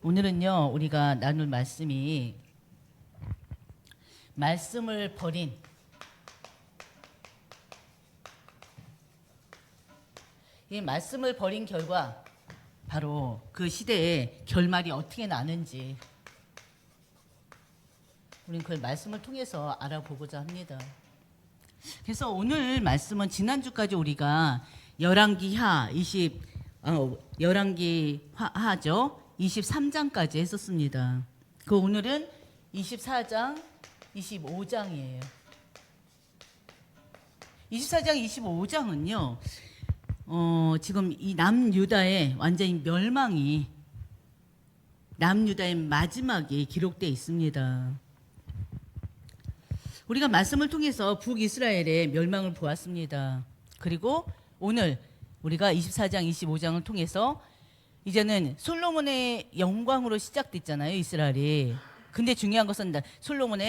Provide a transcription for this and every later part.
오늘은요, 우리가 나눌 말씀이 말씀을 버린 이 말씀을 버린 결과 바로 그 시대의 결말이 어떻게 나는지 우리는 그 말씀을 통해서 알아보고자 합니다. 그래서 오늘 말씀은 지난주까지 우리가 열왕기하 23장까지 했었습니다. 그 오늘은 24장, 25장이에요. 24장, 25장은요. 지금 이 남유다의 완전히 멸망이 남유다의 마지막에 기록되어 있습니다. 우리가 말씀을 통해서 북이스라엘의 멸망을 보았습니다. 그리고 오늘 우리가 24장, 25장을 통해서 이제는 솔로몬의 영광으로 시작됐잖아요, 이스라엘이. 근데 중요한 것은 솔로몬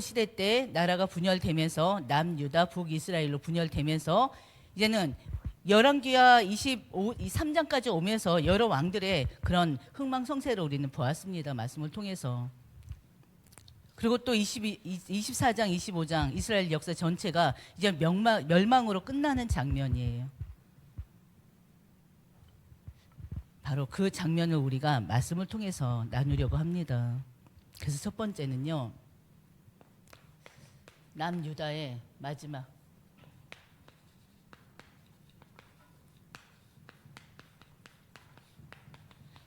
시대 때 나라가 분열되면서 남유다, 북이스라엘로 분열되면서 이제는 열왕기하 23장까지 오면서 여러 왕들의 그런 흥망성쇠를 우리는 보았습니다. 말씀을 통해서. 그리고 또 24장, 25장 이스라엘 역사 전체가 이제 멸망으로 끝나는 장면이에요. 바로 그 장면을 우리가 말씀을 통해서 나누려고 합니다. 그래서 첫 번째는요. 남유다의 마지막.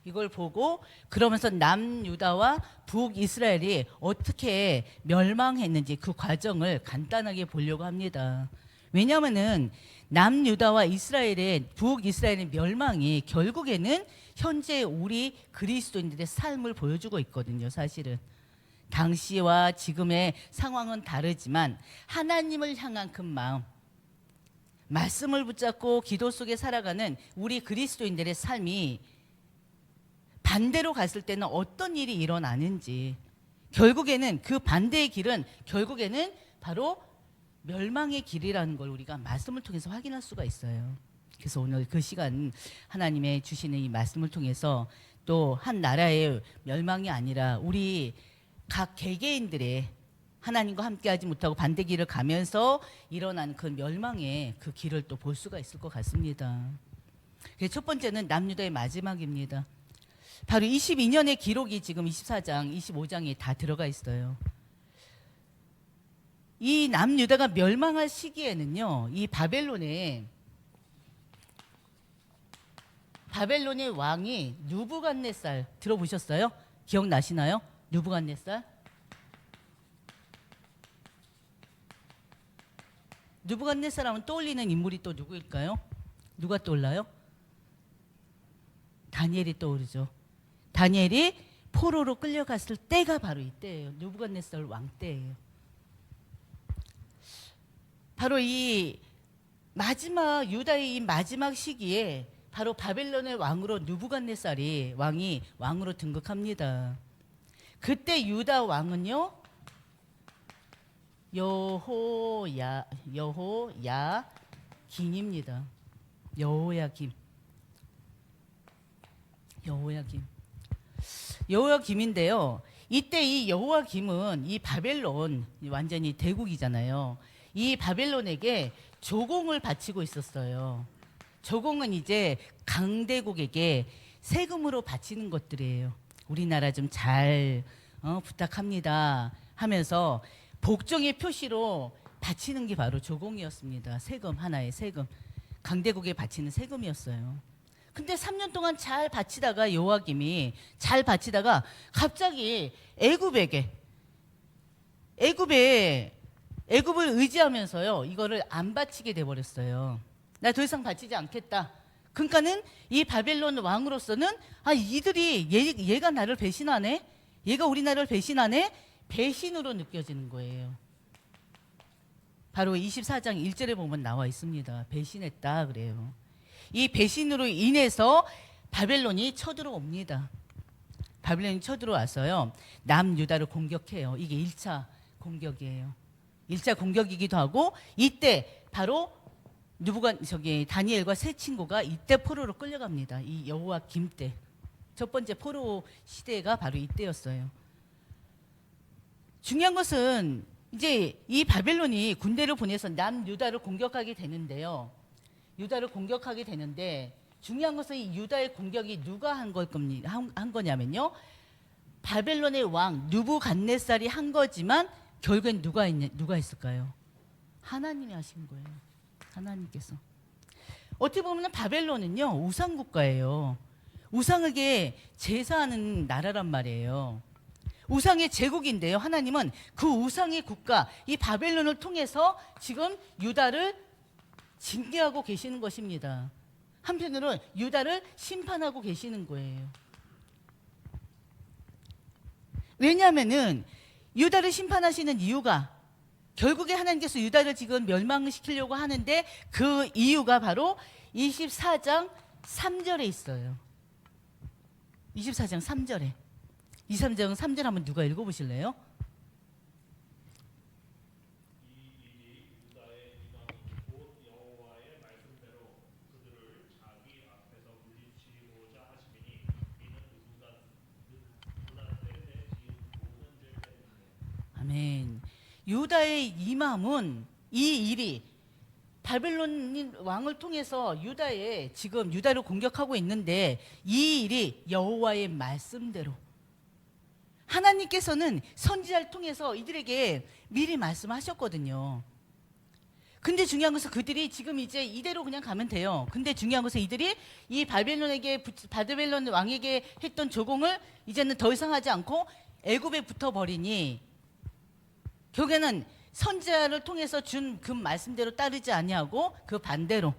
이걸 보고 그러면서 남유다와 북이스라엘이 어떻게 멸망했는지 그 과정을 간단하게 보려고 합니다. 왜냐하면은 남유다와 북이스라엘의 멸망이 결국에는 현재 우리 그리스도인들의 삶을 보여주고 있거든요. 사실은 당시와 지금의 상황은 다르지만 하나님을 향한 그 마음, 말씀을 붙잡고 기도 속에 살아가는 우리 그리스도인들의 삶이 반대로 갔을 때는 어떤 일이 일어나는지, 결국에는 그 반대의 길은 결국에는 바로 멸망의 길이라는 걸 우리가 말씀을 통해서 확인할 수가 있어요. 그래서 오늘 그 시간 하나님의 주시는 이 말씀을 통해서 또 한 나라의 멸망이 아니라 우리 각 개개인들의 하나님과 함께하지 못하고 반대 길을 가면서 일어난 그 멸망의 그 길을 또 볼 수가 있을 것 같습니다. 그래서 첫 번째는 남유다의 마지막입니다. 바로 22년의 기록이 지금 24장, 25장에 다 들어가 있어요. 이 남유다가 멸망할 시기에는요, 이 바벨론의 왕이 느부갓네살 들어보셨어요? 기억나시나요? 느부갓네살? 느부갓네살 하면 떠올리는 인물이 또 누구일까요? 누가 떠올라요? 다니엘이 떠오르죠. 다니엘이 포로로 끌려갔을 때가 바로 이때예요. 느부갓네살 왕 때예요. 바로 이 마지막 유다의 이 마지막 시기에 바로 바벨론의 왕으로 느부갓네살이 왕으로 등극합니다. 그때 유다 왕은요 여호야김입니다. 여호야김인데요. 이때 이 여호야김은 이 바벨론 완전히 대국이잖아요. 이 바벨론에게 조공을 바치고 있었어요. 조공은 이제 강대국에게 세금으로 바치는 것들이에요. 우리나라 좀 잘 부탁합니다 하면서 복종의 표시로 바치는 게 바로 조공이었습니다. 세금, 하나의 세금. 강대국에 바치는 세금이었어요. 근데 3년 동안 잘 바치다가 여호야김이 잘 바치다가 갑자기 애굽을 의지하면서요, 이거를 안 바치게 돼버렸어요. 나 더 이상 바치지 않겠다. 그러니까는 이 바벨론 왕으로서는 이들이 얘가 나를 배신하네, 얘가 우리 나라를 배신하네, 배신으로 느껴지는 거예요. 바로 24장 1절에 보면 나와 있습니다. 배신했다 그래요. 이 배신으로 인해서 바벨론이 쳐들어옵니다. 바벨론이 쳐들어와서요, 남유다를 공격해요. 이게 1차 공격이에요. 1차 공격이기도 하고, 이때 바로 다니엘과 세 친구가 이때 포로로 끌려갑니다. 이 여호야김 때. 첫 번째 포로 시대가 바로 이때였어요. 중요한 것은 이제 이 바벨론이 군대를 보내서 남유다를 공격하게 되는데요. 유다를 공격하게 되는데 중요한 것은 이 유다의 공격이 누가 한 거냐면요. 바벨론의 왕 느부갓네살이 한 거지만 결국엔 누가 했을까요? 하나님이 하신 거예요. 하나님께서. 어떻게 보면 바벨론은요 우상 국가예요. 우상에게 제사하는 나라란 말이에요. 우상의 제국인데요. 하나님은 그 우상의 국가 이 바벨론을 통해서 지금 유다를 징계하고 계시는 것입니다. 한편으로는 유다를 심판하고 계시는 거예요. 왜냐하면은 유다를 심판하시는 이유가 결국에 하나님께서 유다를 지금 멸망시키려고 하는데 그 이유가 바로 24장 3절에 있어요. 24장 3절에. 23장 3절 한번 누가 읽어보실래요? 아멘. 유다의 임함은 이 일이 바벨론 왕을 통해서 지금 유다를 공격하고 있는데 이 일이 여호와의 말씀대로 하나님께서는 선지자를 통해서 이들에게 미리 말씀하셨거든요. 근데 중요한 것은 그들이 지금 이제 이대로 그냥 가면 돼요. 근데 중요한 것은 이들이 이 바벨론 왕에게 했던 조공을 이제는 더 이상 하지 않고 애굽에 붙어버리니 결국에는 선지자를 통해서 준 그 말씀대로 따르지 아니하고 그 반대로.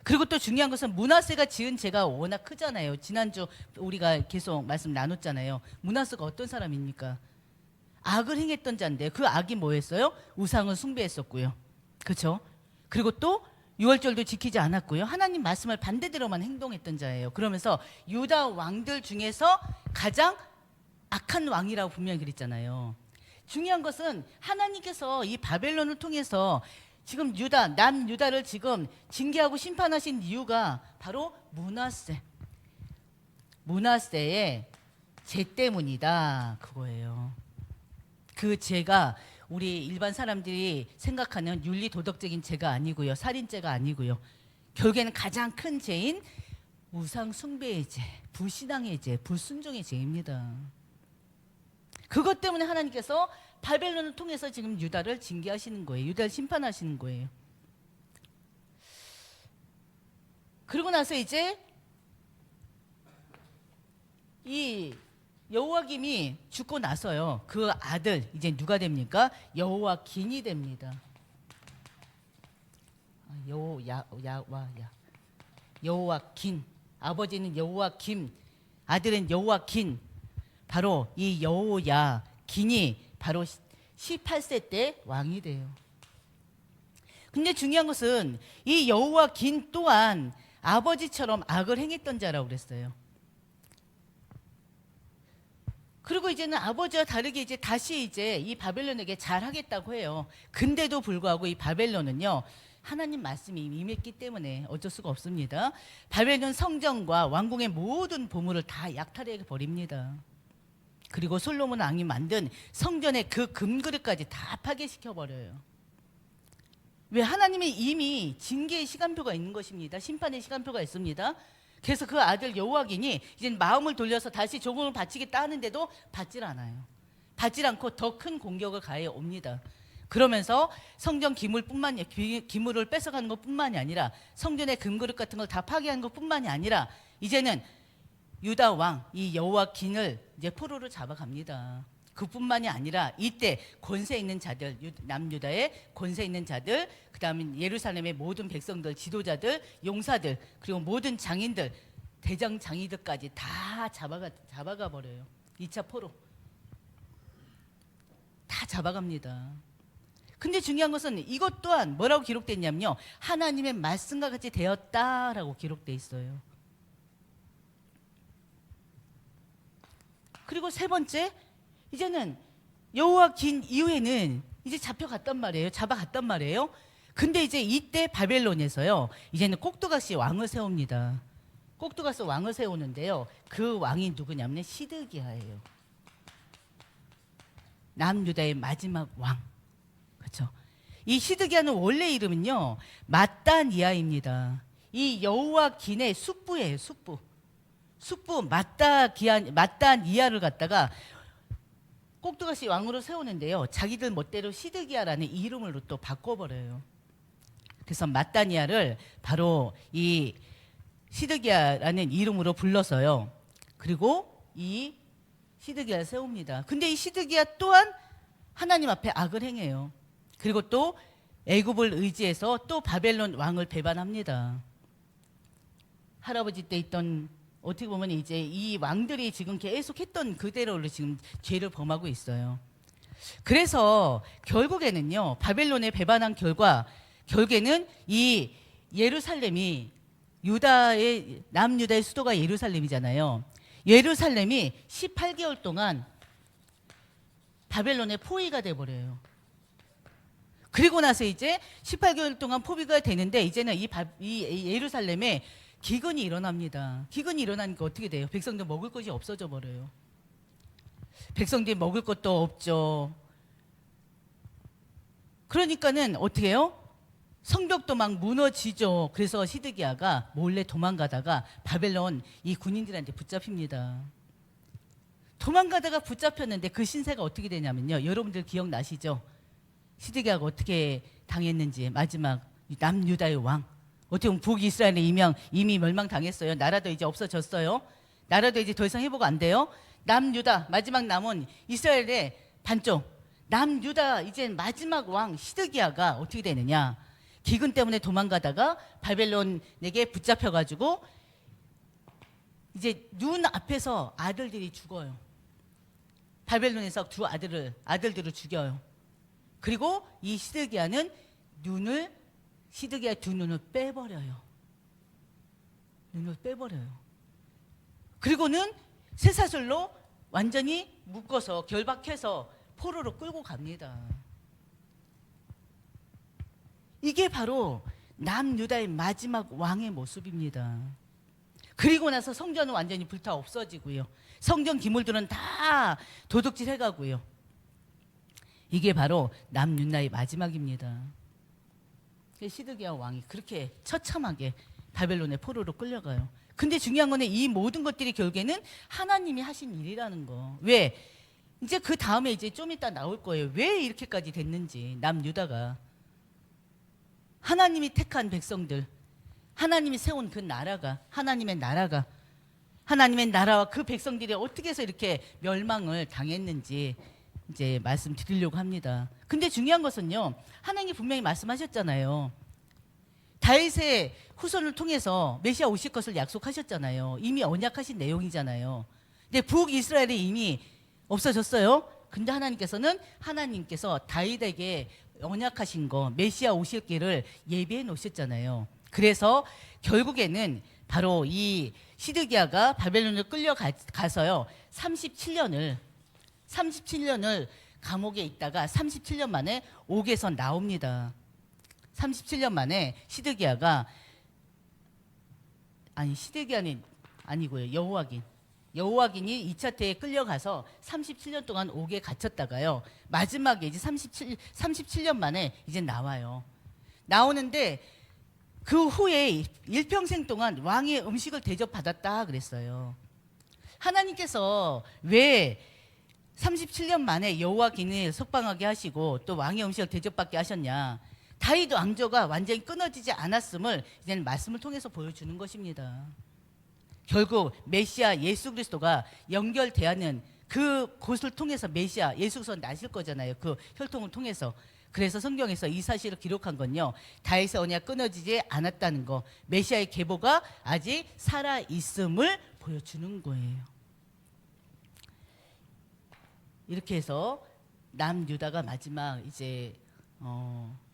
그리고 또 중요한 것은 므낫세가 지은 죄가 워낙 크잖아요. 지난주 우리가 계속 말씀 나눴잖아요. 므낫세가 어떤 사람입니까? 악을 행했던 자인데 그 악이 뭐였어요? 우상을 숭배했었고요. 그렇죠? 그리고 또 유월절도 지키지 않았고요. 하나님 말씀을 반대대로만 행동했던 자예요. 그러면서 유다 왕들 중에서 가장 악한 왕이라고 분명히 그랬잖아요. 중요한 것은 하나님께서 이 바벨론을 통해서 지금 남유다를 지금 징계하고 심판하신 이유가 바로 므낫세의 죄 때문이다. 그거예요. 그 죄가 우리 일반 사람들이 생각하는 윤리 도덕적인 죄가 아니고요. 살인죄가 아니고요. 결국에는 가장 큰 죄인 우상 숭배의 죄, 불신앙의 죄, 불순종의 죄입니다. 그것 때문에 하나님께서 바벨론을 통해서 지금 유다를 징계하시는 거예요. 유다를 심판하시는 거예요. 그러고 나서 이제 이 여호와김이 죽고 나서요. 그 아들 이제 누가 됩니까? 여호와긴이 됩니다. 여호와긴. 아버지는 여호와김, 아들은 여호와긴. 바로 이 여호야긴이 바로 18세 때 왕이 돼요. 근데 중요한 것은 이 여호와긴 또한 아버지처럼 악을 행했던 자라고 그랬어요. 그리고 이제는 아버지와 다르게 이제 다시 이제 이 바벨론에게 잘하겠다고 해요. 근데도 불구하고 이 바벨론은요, 하나님 말씀이 임했기 때문에 어쩔 수가 없습니다. 바벨론 성전과 왕궁의 모든 보물을 다 약탈해 버립니다. 그리고 솔로몬 왕이 만든 성전의 그 금그릇까지 다 파괴시켜 버려요. 왜? 하나님이 이미 징계의 시간표가 있는 것입니다. 심판의 시간표가 있습니다. 그래서 그 아들 여호와긴이 이제 마음을 돌려서 다시 조공을 바치겠다 하는데도 받질 않아요. 받질 않고 더 큰 공격을 가해 옵니다. 그러면서 성전 기물을 뺏어가는 것뿐만이 아니라 성전의 금그릇 같은 걸 다 파괴하는 것뿐만이 아니라 이제는 유다 왕 이 여호와긴을 이제 포로로 잡아갑니다. 그뿐만이 아니라 이때 권세 있는 자들, 남유다의 권세 있는 자들, 그다음에 예루살렘의 모든 백성들, 지도자들, 용사들, 그리고 모든 장인들, 대장 장이들까지 다 잡아가 버려요. 2차 포로 다 잡아갑니다. 근데 중요한 것은 이것 또한 뭐라고 기록됐냐면요, 하나님의 말씀과 같이 되었다라고 기록돼 있어요. 그리고 세 번째, 이제는 여호와긴 이후에는 이제 잡아갔단 말이에요. 근데 이제 이때 바벨론에서요, 이제는 꼭두각시 왕을 세웁니다. 꼭두가스 왕을 세우는데요. 그 왕이 누구냐면 시드기야예요. 남유다의 마지막 왕. 그렇죠? 이 시드기야는 원래 이름은요 마따니아입니다. 이 여호와긴의 숙부예요. 숙부 마따니아를 갖다가 꼭두가시 왕으로 세우는데요. 자기들 멋대로 시드기야라는 이름으로 또 바꿔버려요. 그래서 마따니아를 바로 이 시드기야라는 이름으로 불러서요. 그리고 이 시드기야를 세웁니다. 근데 이 시드기야 또한 하나님 앞에 악을 행해요. 그리고 또 애굽을 의지해서 또 바벨론 왕을 배반합니다. 할아버지 때 있던 어떻게 보면 이제 이 왕들이 지금 계속 했던 그대로를 지금 죄를 범하고 있어요. 그래서 결국에는요 바벨론에 배반한 결국에는 이 예루살렘이 남유다의 수도가 예루살렘이잖아요. 예루살렘이 18개월 동안 바벨론의 포위가 돼버려요. 그리고 나서 이제 18개월 동안 포위가 되는데 이제는 이 예루살렘에 기근이 일어납니다. 기근이 일어나니까 어떻게 돼요? 백성들 먹을 것이 없어져 버려요. 백성들이 먹을 것도 없죠. 그러니까는 어떻게 해요? 성벽도 막 무너지죠. 그래서 시드기야가 몰래 도망가다가 바벨론 이 군인들한테 붙잡힙니다. 도망가다가 붙잡혔는데 그 신세가 어떻게 되냐면요. 여러분들 기억나시죠? 시드기야가 어떻게 당했는지. 마지막 남유다의 왕. 어떻게 보면 북이스라엘에 이미 멸망당했어요. 나라도 이제 없어졌어요. 나라도 이제 더 이상 회복 안 돼요. 남유다 마지막 남은 이스라엘의 반쪽 남유다 이제 마지막 왕 시드기야가 어떻게 되느냐. 기근 때문에 도망가다가 바벨론에게 붙잡혀가지고 이제 눈 앞에서 아들들이 죽어요. 바벨론에서 두 아들들을 죽여요. 그리고 이 시드기야는 시드기야의 두 눈을 빼버려요. 눈을 빼버려요. 그리고는 쇠사슬로 완전히 묶어서 결박해서 포로로 끌고 갑니다. 이게 바로 남유다의 마지막 왕의 모습입니다. 그리고 나서 성전은 완전히 불타 없어지고요. 성전 기물들은 다 도둑질 해가고요. 이게 바로 남유다의 마지막입니다. 시드기야 왕이 그렇게 처참하게 바벨론의 포로로 끌려가요. 근데 중요한 거는 이 모든 것들이 결국에는 하나님이 하신 일이라는 거. 왜? 이제 그 다음에 이제 좀 이따 나올 거예요. 왜 이렇게까지 됐는지. 남유다가 하나님이 택한 백성들, 하나님이 세운 그 나라가 하나님의 나라와 그 백성들이 어떻게 해서 이렇게 멸망을 당했는지 이제 말씀드리려고 합니다. 근데 중요한 것은요. 하나님이 분명히 말씀하셨잖아요. 다윗의 후손을 통해서 메시아 오실 것을 약속하셨잖아요. 이미 언약하신 내용이잖아요. 근데 북이스라엘이 이미 없어졌어요. 근데 하나님께서 다윗에게 언약하신 거 메시아 오실 길을 예비해 놓으셨잖아요. 그래서 결국에는 바로 이 시드기야가 바벨론을 끌려가서요. 37년을 감옥에 있다가 37년 만에 옥에서 나옵니다. 37년 만에 시드기야는 아니고요. 여호와긴이 2차 때에 끌려가서 37년 동안 옥에 갇혔다가요. 마지막에 이제 37년 만에 이제 나와요. 나오는데 그 후에 일평생 동안 왕의 음식을 대접받았다 그랬어요. 하나님께서 왜 37년 만에 여호와긴을 석방하게 하시고 또 왕의 음식을 대접받게 하셨냐. 다윗 왕조가 완전히 끊어지지 않았음을 이제는 말씀을 통해서 보여주는 것입니다. 결국 메시아 예수 그리스도가 연결되는 그 곳을 통해서 메시아 예수 그리스도 나실 거잖아요. 그 혈통을 통해서. 그래서 성경에서 이 사실을 기록한 건요. 다윗의 언약 끊어지지 않았다는 거. 메시아의 계보가 아직 살아 있음을 보여주는 거예요. 이렇게 해서 남유다가 마지막 이제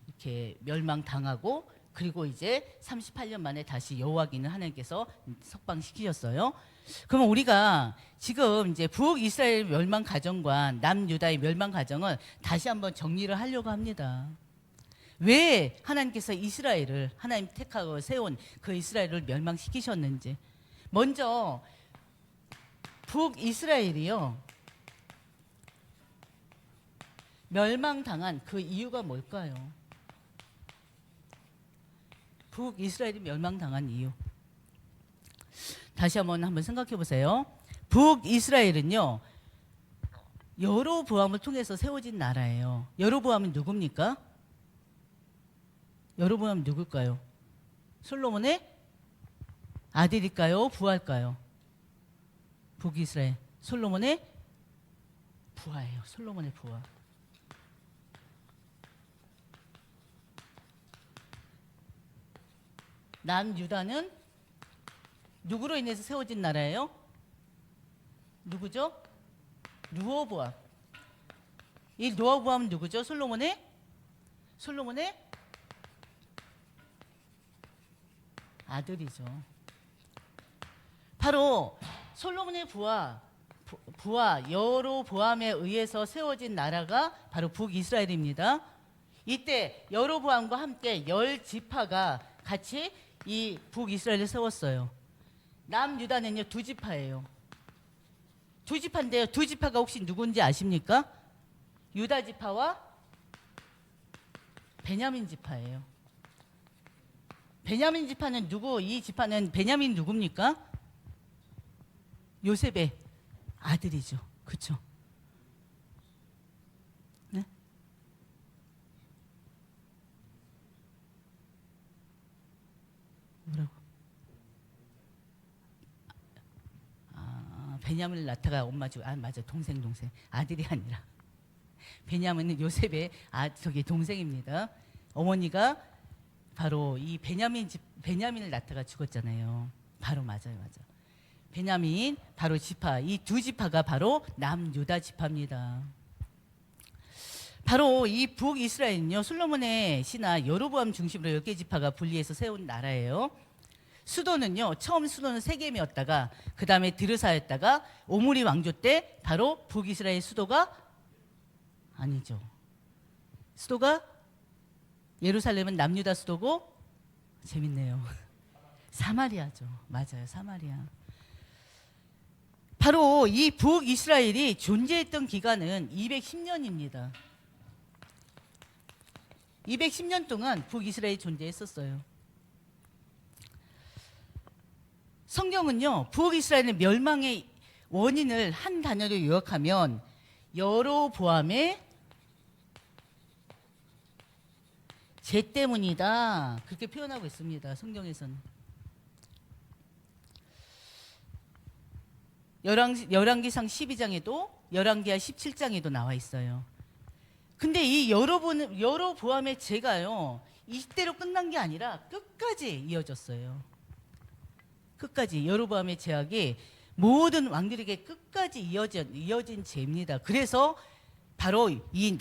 이렇게 멸망당하고 그리고 이제 38년 만에 다시 여호와긴을 하나님께서 석방시키셨어요. 그러면 우리가 지금 이제 북이스라엘 멸망 과정과 남유다의 멸망 과정을 다시 한번 정리를 하려고 합니다. 왜 하나님께서 하나님 택하고 세운 그 이스라엘을 멸망시키셨는지. 먼저 북이스라엘이요 멸망당한 그 이유가 뭘까요? 북이스라엘이 멸망당한 이유. 다시 한번 생각해 보세요. 북이스라엘은요 여로보암을 통해서 세워진 나라예요. 여로보암은 누굽니까? 여로보암은 누굴까요? 솔로몬의 아들일까요? 부하일까요? 북이스라엘 솔로몬의 부하예요. 솔로몬의 부하. 남유다는 누구로 인해서 세워진 나라예요? 누구죠? 르호보암. 이 르호보암은 누구죠? 솔로몬의 아들이죠. 바로 솔로몬의 부하 여로보암에 의해서 세워진 나라가 바로 북이스라엘입니다. 이때 여로보암과 함께 10지파가 같이 이 북이스라엘을 세웠어요. 남유다는요 2지파예요. 2지파인데요. 2지파가 혹시 누군지 아십니까? 유다 지파와 베냐민 지파예요. 베냐민 지파는 누구? 이 지파는 베냐민 누굽니까? 요셉의 아들이죠. 그렇죠? 네? 뭐라고? 베냐민 라타가 엄마죠. 맞아. 동생. 아들이 아니라. 베냐민은 요셉의 동생입니다. 어머니가 바로 이 베냐민을 낳다가 죽었잖아요. 바로 맞아요. 베냐민 바로 지파, 이 2지파가 바로 남유다 지파입니다. 바로 이 북이스라엘은요 솔로몬의 신하 여로보암 중심으로 10개 지파가 분리해서 세운 나라예요. 수도는요 처음 수도는 세겜이었다가 그 다음에 드르사였다가 오므리 왕조 때 바로 북이스라엘 수도가 아니죠. 수도가 예루살렘은 남유다 수도고 재밌네요. 사마리아죠. 맞아요. 사마리아. 바로 이 북이스라엘이 존재했던 기간은 210년입니다. 210년 동안 북이스라엘이 존재했었어요. 성경은요 북이스라엘의 멸망의 원인을 한 단어로 요약하면 여로보암의 죄 때문이다 그렇게 표현하고 있습니다. 성경에서는 열왕기상 12장에도 열왕기하 17장에도 나와 있어요. 근데 이 여로보암의 죄가요 이때로 끝난 게 아니라 끝까지 이어졌어요. 끝까지 여로보암의 죄악이 모든 왕들에게 끝까지 이어진 죄입니다. 그래서 바로 이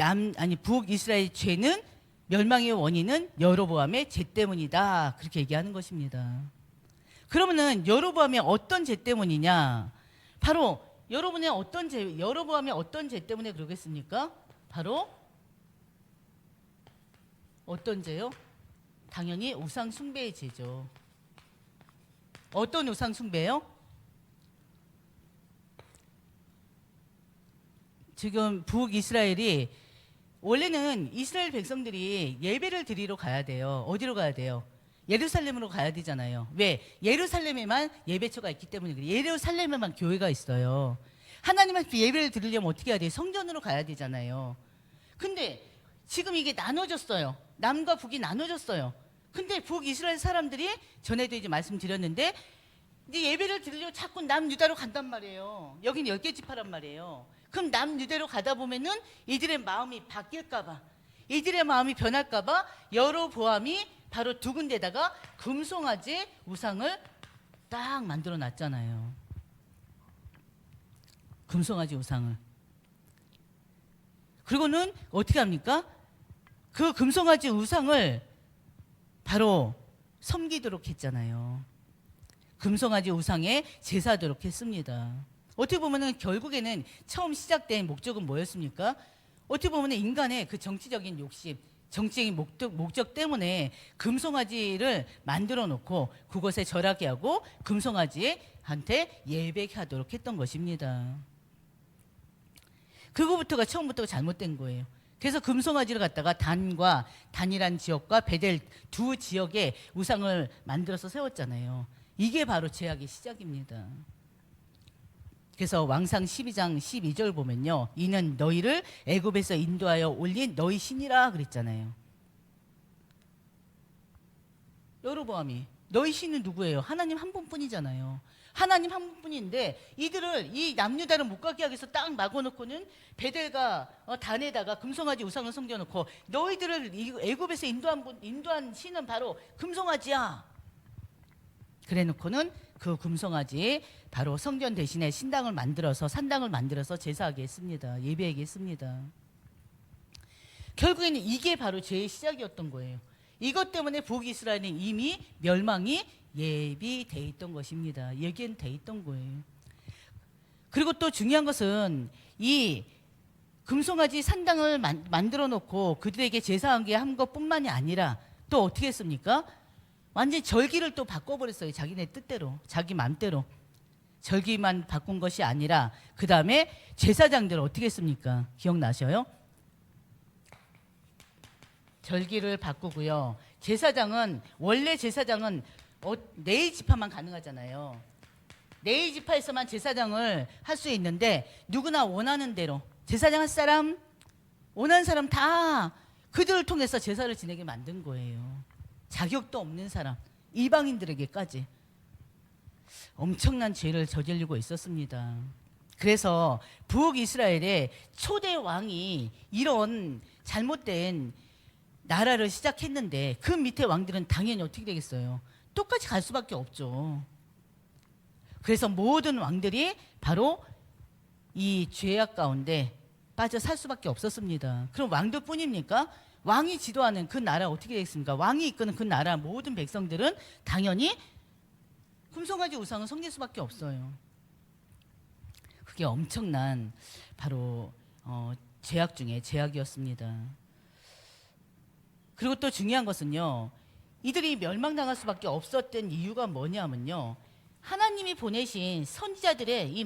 북이스라엘 죄는 멸망의 원인은 여로보암의 죄 때문이다 그렇게 얘기하는 것입니다. 그러면은 여로보암의 어떤 죄 때문이냐? 바로 여러분의 여로보암의 어떤 죄 때문에 그러겠습니까? 바로 어떤 죄요? 당연히 우상 숭배의 죄죠. 어떤 우상 숭배요? 지금 북이스라엘이 원래는 이스라엘 백성들이 예배를 드리러 가야 돼요. 어디로 가야 돼요? 예루살렘으로 가야 되잖아요. 왜? 예루살렘에만 예배처가 있기 때문에 그래요. 예루살렘에만 교회가 있어요. 하나님한테 예배를 드리려면 어떻게 해야 돼요? 성전으로 가야 되잖아요. 근데 지금 이게 나눠졌어요. 남과 북이 나눠졌어요. 근데 북이스라엘 사람들이 전에도 이제 말씀드렸는데 이제 예배를 드리려고 자꾸 남유다로 간단 말이에요. 여긴 10개 지파란 말이에요. 그럼 남유다로 가다 보면은 이들의 마음이 바뀔까봐, 이들의 마음이 변할까봐 여로보암이 바로 두 군데다가 금송아지 우상을 딱 만들어 놨잖아요. 금송아지 우상을. 그리고는 어떻게 합니까? 그 금송아지 우상을 바로 섬기도록 했잖아요. 금송아지 우상에 제사하도록 했습니다. 어떻게 보면은 결국에는 처음 시작된 목적은 뭐였습니까? 어떻게 보면은 인간의 그 정치적인 욕심, 정치적인 목적 때문에 금송아지를 만들어 놓고 그곳에 절하게 하고 금송아지한테 예배하도록 했던 것입니다. 그거부터가 처음부터 잘못된 거예요. 그래서 금송아지를 갖다가 단이란 지역과 베델 두 지역에 우상을 만들어서 세웠잖아요. 이게 바로 죄악의 시작입니다. 그래서 왕상 12장 12절 보면요, 이는 너희를 애굽에서 인도하여 올린 너희 신이라 그랬잖아요. 여로보암이 너희 신은 누구예요? 하나님 한 분뿐이잖아요. 하나님 한 분뿐인데 이들을 이 남유다를 못 가게 하기 위해서 딱 막아놓고는 베델과 단에다가 금송아지 우상을 섬겨놓고 너희들을 애굽에서 인도한 신은 바로 금송아지야. 그래놓고는 그 금송아지 바로 성전 대신에 산당을 만들어서 제사하게 했습니다. 예배하게 했습니다. 결국에는 이게 바로 죄의 시작이었던 거예요. 이것 때문에 북이스라엘은 이미 멸망이 예비돼 있던 것입니다. 예견돼 있던 거예요. 그리고 또 중요한 것은 이 금송아지 산당을 만들어 놓고 그들에게 제사하게 한 것뿐만이 아니라 또 어떻게 했습니까? 완전히 절기를 또 바꿔버렸어요. 자기네 뜻대로, 자기 맘대로. 절기만 바꾼 것이 아니라 그 다음에 제사장들을 어떻게 했습니까? 기억나셔요? 절기를 바꾸고요. 원래 제사장은 네이 지파만 가능하잖아요. 네이 지파에서만 제사장을 할 수 있는데 누구나 원하는 대로 제사장 할 사람, 원하는 사람 다 그들을 통해서 제사를 지내게 만든 거예요. 자격도 없는 사람, 이방인들에게까지 엄청난 죄를 저지르고 있었습니다. 그래서 북이스라엘의 초대 왕이 이런 잘못된 나라를 시작했는데 그 밑에 왕들은 당연히 어떻게 되겠어요? 똑같이 갈 수밖에 없죠. 그래서 모든 왕들이 바로 이 죄악 가운데 빠져 살 수밖에 없었습니다. 그럼 왕들뿐입니까? 왕이 지도하는 그 나라 어떻게 되겠습니까? 왕이 이끄는 그 나라 모든 백성들은 당연히 금송아지 우상을 섬길 수밖에 없어요. 그게 엄청난 바로 죄악 중에 죄악이었습니다. 그리고 또 중요한 것은요, 이들이 멸망당할 수밖에 없었던 이유가 뭐냐면요, 하나님이 보내신 선지자들의 이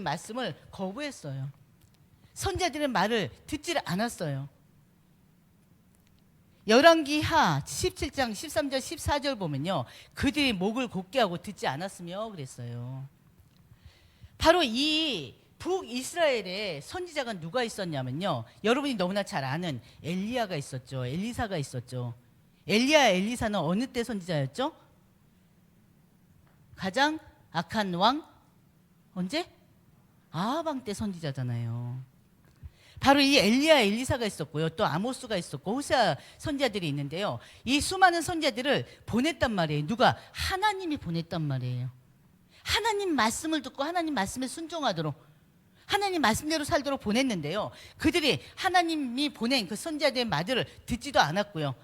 말씀을 거부했어요. 선지자들의 말을 듣지를 않았어요. 열왕기하 17장 13절 14절 보면요, 그들이 목을 곧게 하고 듣지 않았으며 그랬어요. 바로 이 북이스라엘의 선지자가 누가 있었냐면요, 여러분이 너무나 잘 아는 엘리야가 있었죠. 엘리사가 있었죠. 엘리야, 엘리사는 어느 때 선지자였죠? 가장 악한 왕 언제? 아하방 때 선지자잖아요. 바로 이 엘리야, 엘리사가 있었고요. 또 아모스가 있었고 호세아 선지자들이 있는데요. 이 수많은 선지자들을 보냈단 말이에요. 누가? 하나님이 보냈단 말이에요. 하나님 말씀을 듣고 하나님 말씀에 순종하도록, 하나님 말씀대로 살도록 보냈는데요. 그들이 하나님이 보낸 그 선지자들의 말들을 듣지도 않았고요.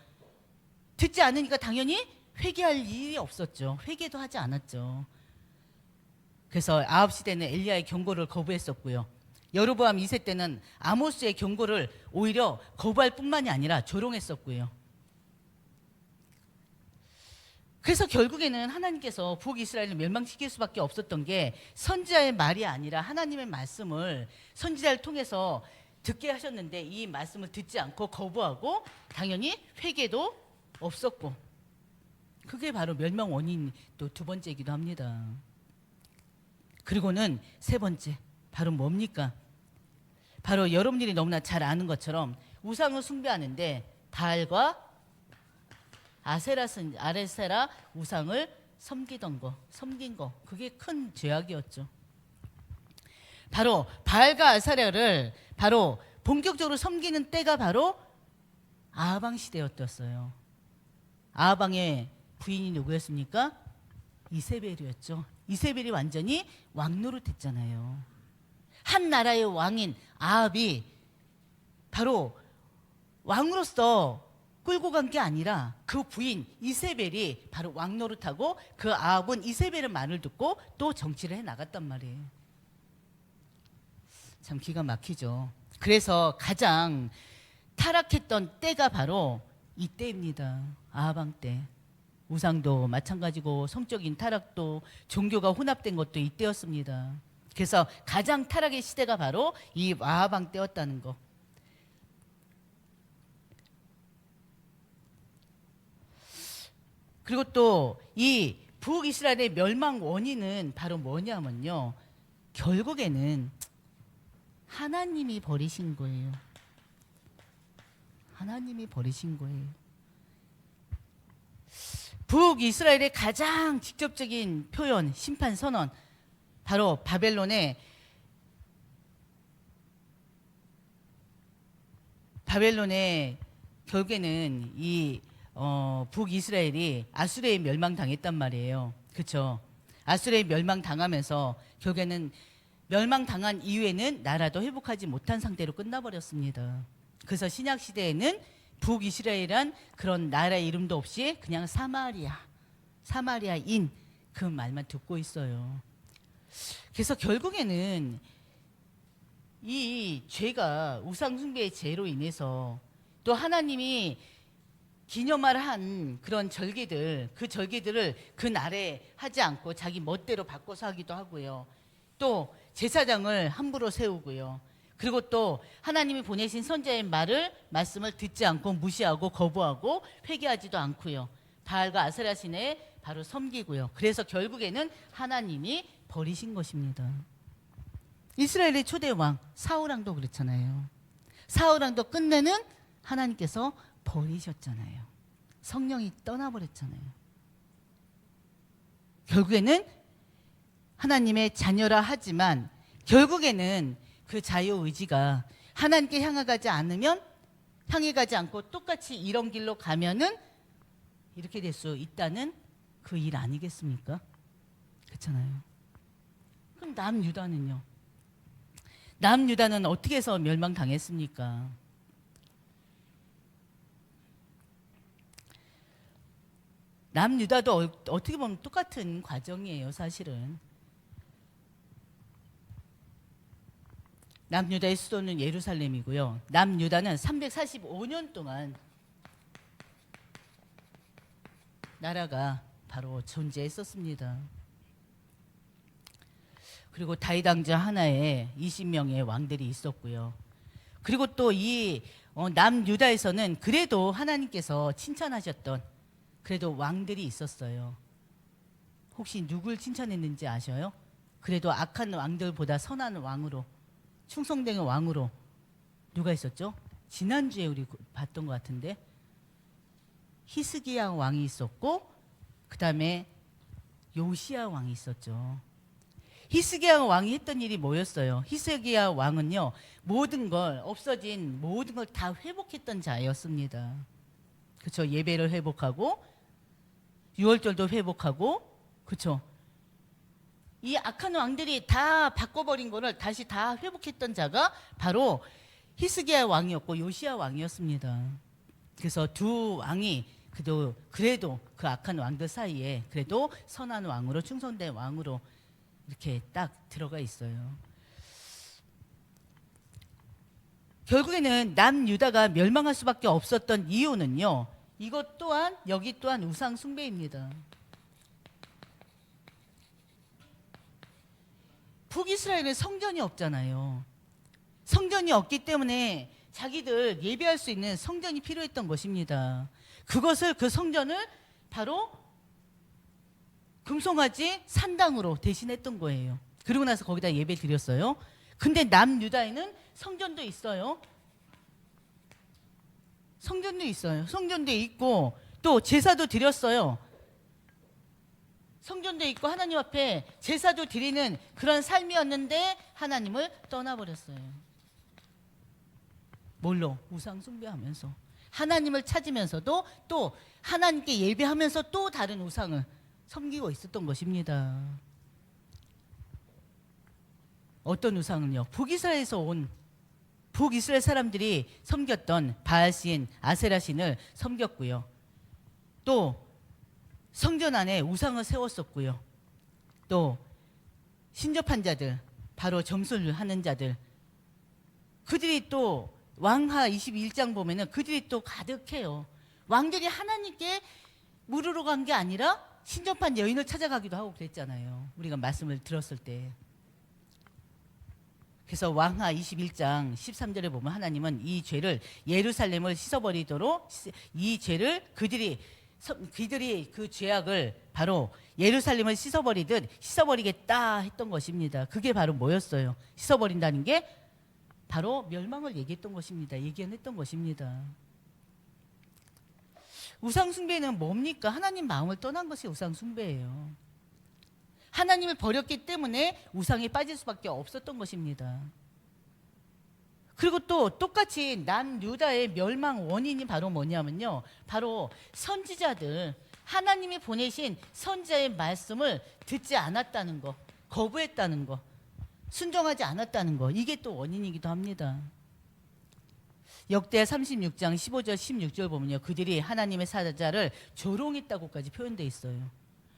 듣지 않으니까 당연히 회개할 일이 없었죠. 회개도 하지 않았죠. 그래서 아합 시대는 엘리야의 경고를 거부했었고요. 여로보암 2세 때는 아모스의 경고를 오히려 거부할 뿐만이 아니라 조롱했었고요. 그래서 결국에는 하나님께서 북이스라엘을 멸망시킬 수밖에 없었던 게 선지자의 말이 아니라 하나님의 말씀을 선지자를 통해서 듣게 하셨는데 이 말씀을 듣지 않고 거부하고 당연히 회개도 없었고, 그게 바로 멸망 원인 또 두 번째이기도 합니다. 그리고는 세 번째, 바로 뭡니까? 바로 여러분들이 너무나 잘 아는 것처럼 우상을 숭배하는데 바알과 아세라 우상을 섬긴 거, 그게 큰 죄악이었죠. 바로 바알과 아세라를 바로 본격적으로 섬기는 때가 바로 아하방 시대였었어요. 아하방의 부인이 누구였습니까? 이세벨이었죠. 이세벨이 완전히 왕노릇했잖아요. 한 나라의 왕인 아합이 바로 왕으로서 끌고 간 게 아니라 그 부인 이세벨이 바로 왕노릇하고 그 아합은 이세벨의 말을 듣고 또 정치를 해 나갔단 말이에요. 참 기가 막히죠. 그래서 가장 타락했던 때가 바로 이때입니다. 아하방 때. 우상도 마찬가지고 성적인 타락도 종교가 혼합된 것도 이때였습니다. 그래서 가장 타락의 시대가 바로 이 아하방 때였다는 거. 그리고 또 이 북이스라엘의 멸망 원인은 바로 뭐냐면요, 결국에는 하나님이 버리신 거예요. 하나님이 버리신 거예요. 북이스라엘의 가장 직접적인 표현, 심판 선언, 바로 바벨론의 결국에는 이 북이스라엘이 아수르에 멸망당했단 말이에요. 그렇죠? 아수르에 멸망당하면서 결국에는 멸망당한 이후에는 나라도 회복하지 못한 상태로 끝나버렸습니다. 그래서 신약 시대에는 북이스라엘이란 그런 나라 이름도 없이 그냥 사마리아인 그 말만 듣고 있어요. 그래서 결국에는 이 죄가 우상 숭배의 죄로 인해서 또 하나님이 기념할 한 그런 절기들, 그 절기들을 그 날에 하지 않고 자기 멋대로 바꿔서 하기도 하고요. 또 제사장을 함부로 세우고요. 그리고 또 하나님이 보내신 선지자의 말씀을 듣지 않고 무시하고 거부하고 회개하지도 않고요. 바알과 아세라 신에 바로 섬기고요. 그래서 결국에는 하나님이 버리신 것입니다. 이스라엘의 초대 왕 사울왕도 그렇잖아요. 사울왕도 끝내는 하나님께서 버리셨잖아요. 성령이 떠나버렸잖아요. 결국에는 하나님의 자녀라 하지만 결국에는 그 자유의지가 하나님께 향해 가지 않고 똑같이 이런 길로 가면은 이렇게 될 수 있다는 그 일 아니겠습니까? 그렇잖아요. 그럼 남유다는요? 남유다는 어떻게 해서 멸망당했습니까? 남유다도 어떻게 보면 똑같은 과정이에요, 사실은. 남유다의 수도는 예루살렘이고요. 남유다는 345년 동안 나라가 바로 존재했었습니다. 그리고 다윗 왕자 하나에 20명의 왕들이 있었고요. 그리고 또 이 남유다에서는 그래도 하나님께서 칭찬하셨던 그래도 왕들이 있었어요. 혹시 누굴 칭찬했는지 아셔요? 그래도 악한 왕들보다 선한 왕으로, 충성된 왕으로 누가 있었죠? 지난주에 우리 봤던 것 같은데 히스기야 왕이 있었고 그 다음에 요시야 왕이 있었죠. 히스기야 왕이 했던 일이 뭐였어요? 히스기야 왕은요, 없어진 모든 걸 다 회복했던 자였습니다. 그렇죠? 예배를 회복하고 유월절도 회복하고, 그렇죠? 이 악한 왕들이 다 바꿔버린 거를 다시 다 회복했던 자가 바로 히스기야 왕이었고 요시야 왕이었습니다. 그래서 두 왕이 그래도 그 악한 왕들 사이에 그래도 선한 왕으로, 충성된 왕으로 이렇게 딱 들어가 있어요. 결국에는 남유다가 멸망할 수밖에 없었던 이유는요, 이것 또한 여기 또한 우상 숭배입니다. 북이스라엘은 성전이 없잖아요. 성전이 없기 때문에 자기들 예배할 수 있는 성전이 필요했던 것입니다. 그 성전을 바로 금송아지 산당으로 대신했던 거예요. 그리고 나서 거기다 예배 드렸어요. 근데 남유다에는 성전도 있어요. 성전도 있고 또 제사도 드렸어요. 성전도 있고 하나님 앞에 제사도 드리는 그런 삶이었는데 하나님을 떠나버렸어요. 뭘로? 우상 숭배하면서, 하나님을 찾으면서도 또 하나님께 예배하면서 또 다른 우상을 섬기고 있었던 것입니다. 어떤 우상은요? 북이스라엘 사람들이 섬겼던 바알신, 아세라신을 섬겼고요. 또 성전 안에 우상을 세웠었고요. 또 신접한 자들, 바로 점술을 하는 자들, 그들이 또 왕하 21장 보면은 그들이 또 가득해요. 왕들이 하나님께 물으러 간 게 아니라 신접한 여인을 찾아가기도 하고 그랬잖아요. 우리가 말씀을 들었을 때. 그래서 왕하 21장 13절에 보면 하나님은 이 죄를 예루살렘을 씻어버리도록 이 죄를 그들이 그 죄악을 바로 예루살렘을 씻어버리듯 씻어버리겠다 했던 것입니다. 그게 바로 뭐였어요? 씻어버린다는 게 바로 멸망을 얘기했던 것입니다. 예견했던 것입니다. 우상 숭배는 뭡니까? 하나님 마음을 떠난 것이 우상 숭배예요. 하나님을 버렸기 때문에 우상에 빠질 수밖에 없었던 것입니다. 그리고 또 똑같이 남유다의 멸망 원인이 바로 뭐냐면요, 바로 선지자들, 하나님이 보내신 선지자의 말씀을 듣지 않았다는 거, 거부했다는 거, 순종하지 않았다는 거, 이게 또 원인이기도 합니다. 역대하 36장 15절 16절 보면요, 그들이 하나님의 사자를 조롱했다고까지 표현되어 있어요.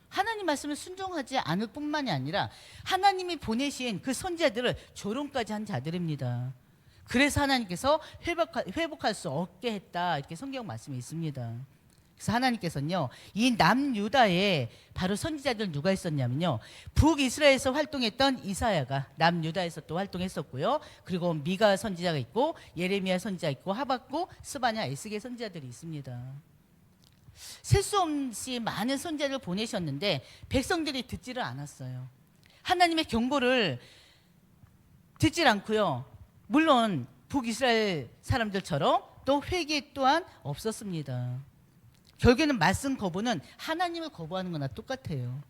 하나님 말씀을 순종하지 않을 뿐만이 아니라 하나님이 보내신 그 선지자들을 조롱까지 한 자들입니다. 그래서 하나님께서 회복할 수 없게 했다, 이렇게 성경 말씀이 있습니다. 그래서 하나님께서는요, 이 남유다에 바로 선지자들 누가 있었냐면요, 북이스라엘에서 활동했던 이사야가 남유다에서 또 활동했었고요, 그리고 미가 선지자가 있고 예레미야 선지자 있고 하박국, 스바냐, 에스겔 선지자들이 있습니다. 셀 수 없이 많은 선지자를 보내셨는데 백성들이 듣지를 않았어요. 하나님의 경고를 듣질 않고요, 물론 북이스라엘 사람들처럼 또 회개 또한 없었습니다. 결국에는 말씀 거부는 하나님을 거부하는 거나 똑같아요.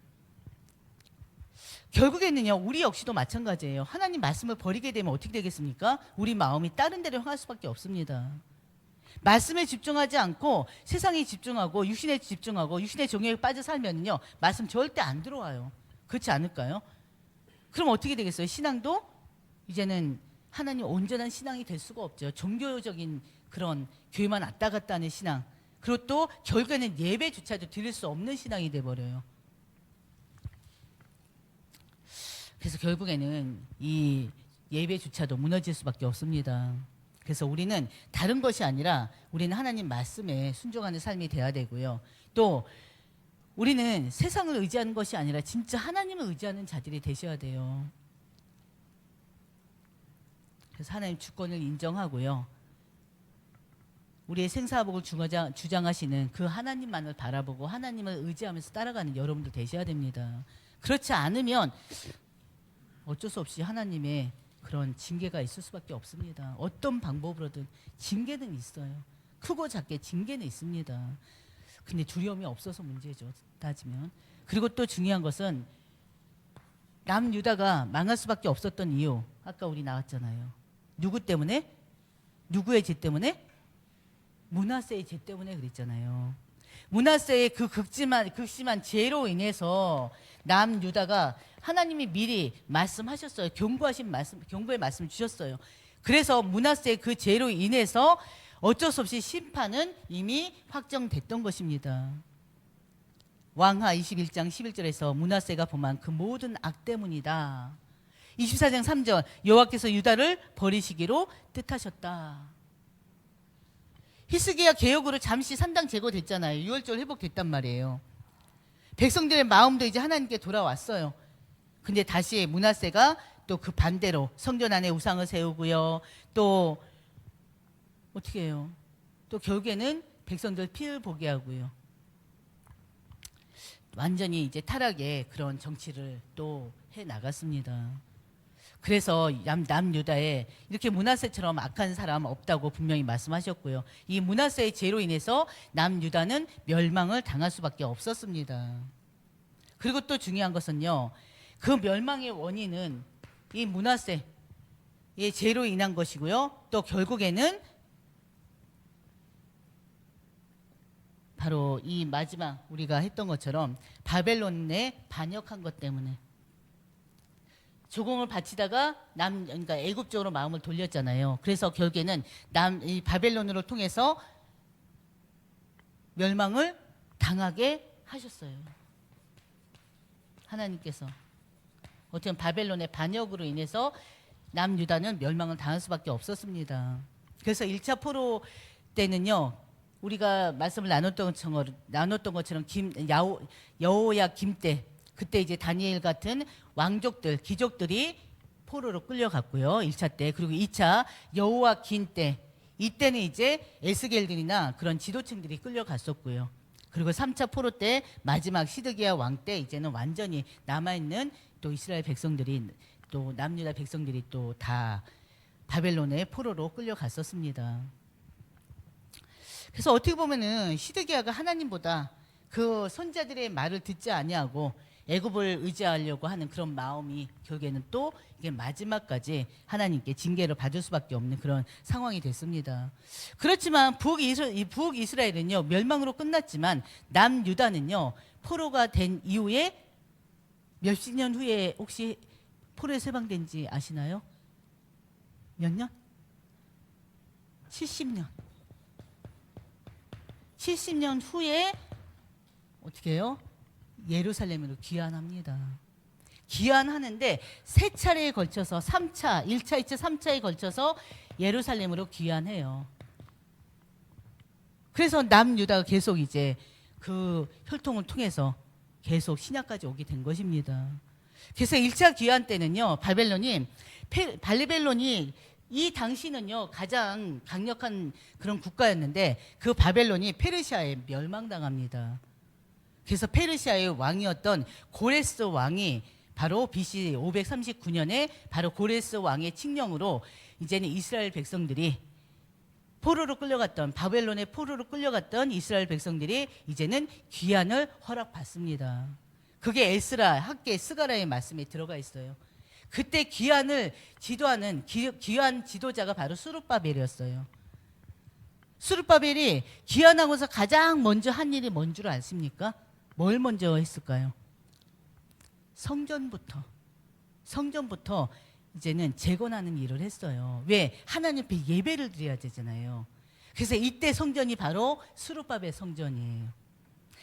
결국에는요, 우리 역시도 마찬가지예요. 하나님 말씀을 버리게 되면 어떻게 되겠습니까? 우리 마음이 다른 데로 향할 수밖에 없습니다. 말씀에 집중하지 않고 세상에 집중하고 육신에 집중하고 육신의 정욕에 빠져 살면요, 말씀 절대 안 들어와요. 그렇지 않을까요? 그럼 어떻게 되겠어요? 신앙도 이제는 하나님 온전한 신앙이 될 수가 없죠. 종교적인 그런 교회만 왔다 갔다 하는 신앙, 그리고 또 결국에는 예배조차도 드릴 수 없는 신앙이 돼버려요. 그래서 결국에는 이 예배조차도 무너질 수밖에 없습니다. 그래서 우리는 다른 것이 아니라 우리는 하나님 말씀에 순종하는 삶이 돼야 되고요, 또 우리는 세상을 의지하는 것이 아니라 진짜 하나님을 의지하는 자들이 되셔야 돼요. 그래서 하나님 주권을 인정하고요, 우리의 생사복을 주장하시는 그 하나님만을 바라보고 하나님을 의지하면서 따라가는 여러분들 되셔야 됩니다. 그렇지 않으면 어쩔 수 없이 하나님의 그런 징계가 있을 수밖에 없습니다. 어떤 방법으로든 징계는 있어요. 크고 작게 징계는 있습니다. 근데 두려움이 없어서 문제죠, 따지면. 그리고 또 중요한 것은 남유다가 망할 수밖에 없었던 이유, 아까 우리 나왔잖아요. 누구 때문에? 누구의 죄 때문에? 므낫세의 죄 때문에 그랬잖아요. 므낫세의 그 극심한 죄로 인해서 남유다가 하나님이 미리 말씀하셨어요. 경고의 말씀을 주셨어요. 그래서 므낫세의 그 죄로 인해서 어쩔 수 없이 심판은 이미 확정됐던 것입니다. 왕하 21장 11절에서 므낫세가 범한 그 모든 악 때문이다. 24장 3절, 여호와께서 유다를 버리시기로 뜻하셨다. 히스기야 개혁으로 잠시 산당 제거됐잖아요. 유월절 회복됐단 말이에요. 백성들의 마음도 이제 하나님께 돌아왔어요. 근데 다시 므낫세가 또 그 반대로 성전 안에 우상을 세우고요, 또 어떻게 해요? 또 결국에는 백성들 피를 보게 하고요, 완전히 이제 타락의 그런 정치를 또 해 나갔습니다. 그래서 남유다에 이렇게 므낫세처럼 악한 사람 없다고 분명히 말씀하셨고요, 이 므낫세의 죄로 인해서 남유다는 멸망을 당할 수밖에 없었습니다. 그리고 또 중요한 것은요, 그 멸망의 원인은 이 므낫세의 죄로 인한 것이고요, 또 결국에는 바로 이 마지막 우리가 했던 것처럼 바벨론에 반역한 것 때문에 조공을 바치다가 그러니까 애굽 쪽으로 마음을 돌렸잖아요. 그래서 결국에는 이 바벨론으로 통해서 멸망을 당하게 하셨어요. 하나님께서 어떻게 바벨론의 반역으로 인해서 남유다는 멸망을 당할 수밖에 없었습니다. 그래서 1차 포로 때는요. 우리가 말씀을 나눴던 것처럼 여호야김 때, 그때 이제 다니엘 같은 왕족들, 귀족들이 포로로 끌려갔고요. 1차 때. 그리고 2차 여호야긴 때, 이때는 이제 에스겔들이나 그런 지도층들이 끌려갔었고요. 그리고 3차 포로 때 마지막 시드기야 왕 때 이제는 완전히 남아있는 또 이스라엘 백성들이, 또 남유다 백성들이 또 다 바벨론의 포로로 끌려갔었습니다. 그래서 어떻게 보면은 시드기야가 하나님보다 그 선자들의 말을 듣지 아니하고 애굽을 의지하려고 하는 그런 마음이 결국에는 또 이게 마지막까지 하나님께 징계를 받을 수밖에 없는 그런 상황이 됐습니다. 그렇지만 북이스라엘은요 멸망으로 끝났지만 남유다는요 포로가 된 이후에 몇십 년 후에 혹시 포로에 해방된지 아시나요? 몇 년? 70년. 70년 후에 어떻게 해요? 예루살렘으로 귀환합니다. 귀환하는데 세 차례에 걸쳐서 3차, 1차, 2차, 3차에 걸쳐서 예루살렘으로 귀환해요. 그래서 남유다가 계속 이제 그 혈통을 통해서 계속 신약까지 오게 된 것입니다. 그래서 1차 귀환 때는요, 바벨론이 이 당시는요 가장 강력한 그런 국가였는데 그 바벨론이 페르시아에 멸망당합니다. 그래서 페르시아의 왕이었던 고레스 왕이 바로 BC 539년에 바로 고레스 왕의 칙령으로 이제는 이스라엘 백성들이 포로로 끌려갔던, 바벨론의 포로로 끌려갔던 이스라엘 백성들이 이제는 귀환을 허락받습니다. 그게 에스라, 학개, 스가랴의 말씀에 들어가 있어요. 그때 귀환을 지도하는 귀환 지도자가 바로 스룹바벨이었어요. 스룹바벨이 귀환하고서 가장 먼저 한 일이 뭔 줄 아십니까? 뭘 먼저 했을까요? 성전부터 이제는 재건하는 일을 했어요. 왜? 하나님 앞에 예배를 드려야 되잖아요. 그래서 이때 성전이 바로 스룹바벨 성전이에요.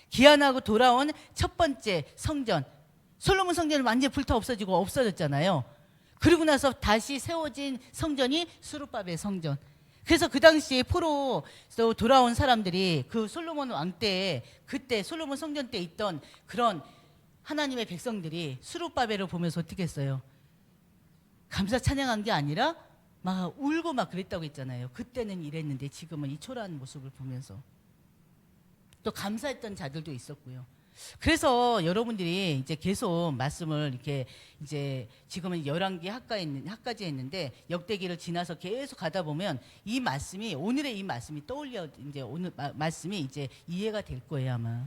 귀환하고 돌아온 첫 번째 성전, 솔로몬 성전은 완전히 불타 없어지고 없어졌잖아요. 그리고 나서 다시 세워진 성전이 스룹바벨 성전. 그래서 그 당시에 포로로 돌아온 사람들이 그 솔로몬 왕 때, 그때 솔로몬 성전 때 있던 그런 하나님의 백성들이 스룹바벨을 보면서 어떻게 했어요? 감사 찬양한 게 아니라 막 울고 막 그랬다고 했잖아요. 그때는 이랬는데 지금은 이 초라한 모습을 보면서 또 감사했던 자들도 있었고요. 그래서 여러분들이 이제 계속 말씀을 이렇게 이제 지금은 11개 학까지 했는데 역대기를 지나서 계속 가다 보면 이 말씀이, 오늘의 이 말씀이 떠올려, 이제 오늘 말씀이 이제 이해가 될 거예요, 아마.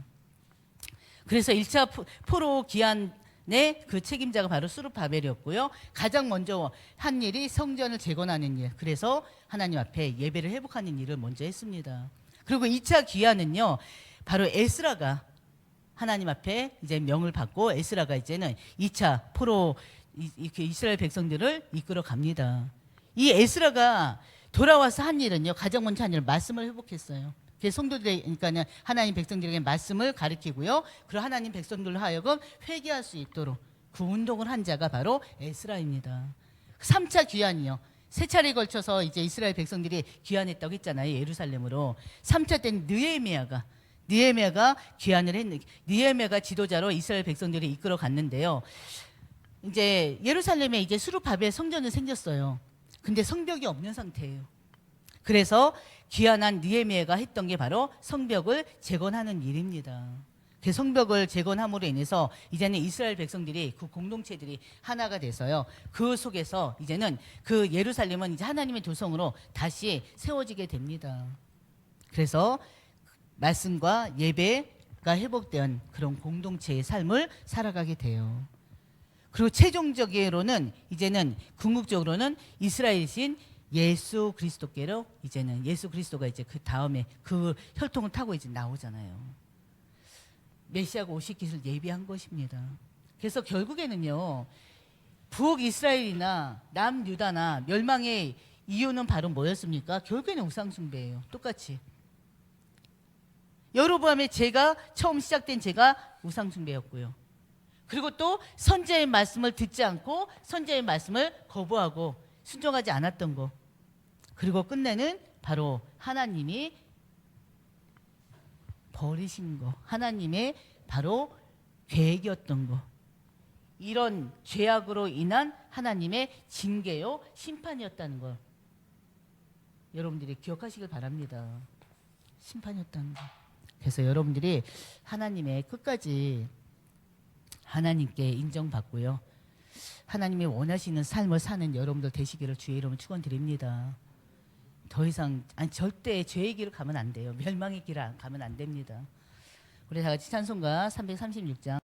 그래서 1차 포로 귀환의 그 책임자가 바로 스룹바벨이었고요. 가장 먼저 한 일이 성전을 재건하는 일. 그래서 하나님 앞에 예배를 회복하는 일을 먼저 했습니다. 그리고 2차 귀환은요, 바로 에스라가 하나님 앞에 이제 명을 받고 에스라가 이제는 2차 포로 이스라엘 백성들을 이끌어 갑니다. 이 에스라가 돌아와서 한 일은요, 가장 먼저 한 일, 말씀을 회복했어요. 성도들, 그러니까 하나님 백성들에게 말씀을 가르치고요. 그리고 하나님 백성들로 하여금 회개할 수 있도록 그 운동을 한 자가 바로 에스라입니다. 3차 귀환이요. 세 차례에 걸쳐서 이제 이스라엘 백성들이 귀환했다고 했잖아요, 예루살렘으로. 3차 때는 느헤미야가 귀환을 했는데, 느헤미야가 지도자로 이스라엘 백성들이 이끌어 갔는데요. 이제 예루살렘에 이제 스룹바벨 성전이 생겼어요. 근데 성벽이 없는 상태예요. 그래서 귀환한 느헤미야가 했던 게 바로 성벽을 재건하는 일입니다. 그 성벽을 재건함으로 인해서 이제는 이스라엘 백성들이, 그 공동체들이 하나가 돼서요. 그 속에서 이제는 그 예루살렘은 이제 하나님의 도성으로 다시 세워지게 됩니다. 그래서 말씀과 예배가 회복된 그런 공동체의 삶을 살아가게 돼요. 그리고 최종적으로는 이제는 궁극적으로는 이스라엘이신 예수 그리스도께로, 이제는 예수 그리스도가 이제 그 다음에 그 혈통을 타고 이제 나오잖아요. 메시아가 오실 것을 예비한 것입니다. 그래서 결국에는요, 북이스라엘이나 남유다나 멸망의 이유는 바로 뭐였습니까? 결국에는 우상숭배예요. 똑같이. 여로보암의 죄가, 처음 시작된 죄가 우상숭배였고요. 그리고 또 선지자의 말씀을 듣지 않고 선지자의 말씀을 거부하고 순종하지 않았던 거. 그리고 끝내는 바로 하나님이 버리신 거, 하나님의 바로 계획이었던 거. 이런 죄악으로 인한 하나님의 징계요, 심판이었다는 걸 여러분들이 기억하시길 바랍니다. 심판이었다는 거. 그래서 여러분들이 하나님의 끝까지 하나님께 인정받고요, 하나님이 원하시는 삶을 사는 여러분들 되시기를 주의 이름으로 축원드립니다. 더 이상 절대 죄의 길을 가면 안 돼요. 멸망의 길을 가면 안 됩니다. 우리 다 같이 찬송가 336장